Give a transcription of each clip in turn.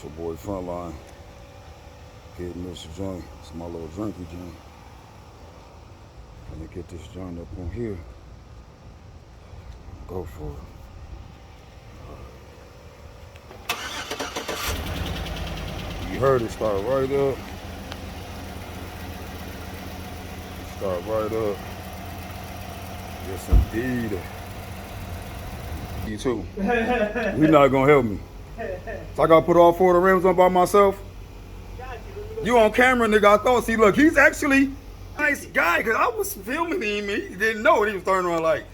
It's your boy Frontline. Getting this joint. It's my little drinky joint. Gonna get this joint up on here. Go for it. You heard it start right up. Start right up. Yes, indeed. You too. You're not gonna help me. So I gotta put all 4 of the rims on by myself. You on camera, nigga. I thought, see, look, he's actually a nice guy, because I was filming him and he didn't know what he was turning around like.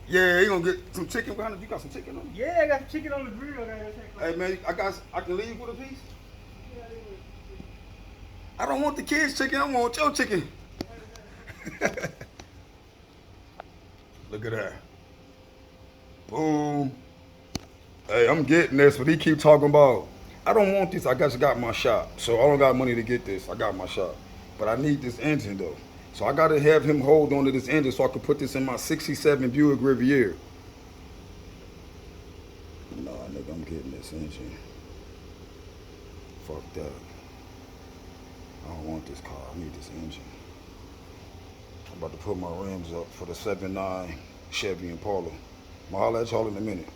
Yeah, he gonna get some chicken behind him. You got some chicken on you? Yeah, I got some chicken on the grill. Hey, man, I can leave with a piece? I don't want the kids' chicken. I want your chicken. Look at that. Boom. Hey, I'm getting this, but he keep talking about, I don't want this. I just got my shop. So I don't got money to get this. I got my shop. But I need this engine, though. So I got to have him hold on to this engine so I can put this in my 67 Buick Riviera. Nah, nigga, I'm getting this engine. Fuck that. I don't want this car. I need this engine. I'm about to put my rims up for the 7.9 Chevy Impala. I'll holler at y'all in a minute.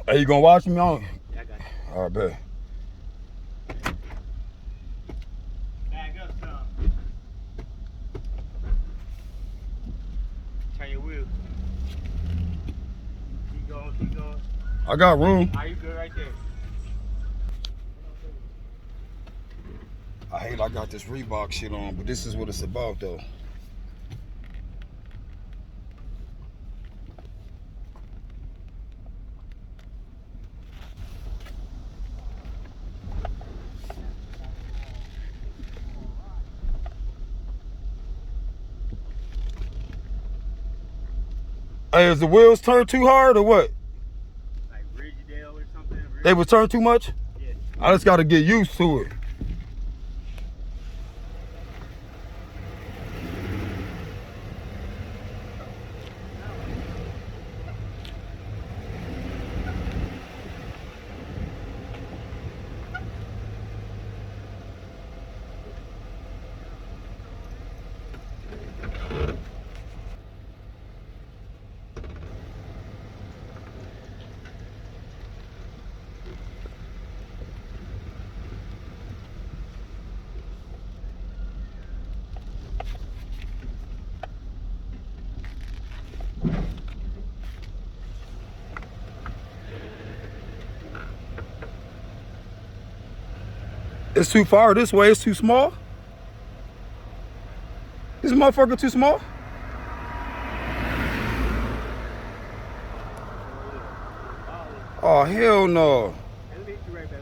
Hey, you gonna watch me on? Yeah, I got you. All right, bet. Back up some. Turn your wheel. Keep going, keep going. I got room. Are you good right there? I hate I got this Reebok shit on, but this is what it's about, though. Hey, is the wheels turned too hard or what? Like Ridgedale or something? They was turned too much? Yeah. I just got to get used to it. It's too far this way. It's too small. This motherfucker too small. Oh, hell no. Let me hit you right back.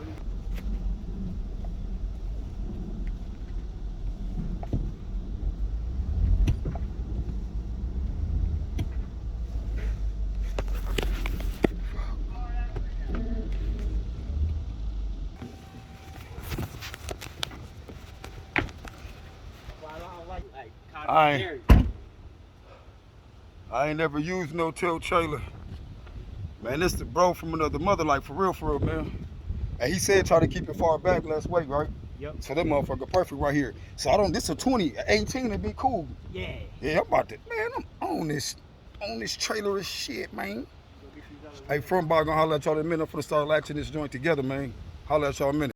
I ain't never used no tilt trailer. Man, this the bro from another mother, like for real, man. And he said try to keep it far back, less weight, right? Yep. So that motherfucker perfect right here. So I don't, this a 20, 18 would be cool. Yeah. Yeah, I'm about to, man, I'm on this trailer as shit, man. Hey, front bar gonna holler at y'all in a minute. I'm finna start latching this joint together, man. Holler at y'all in a minute.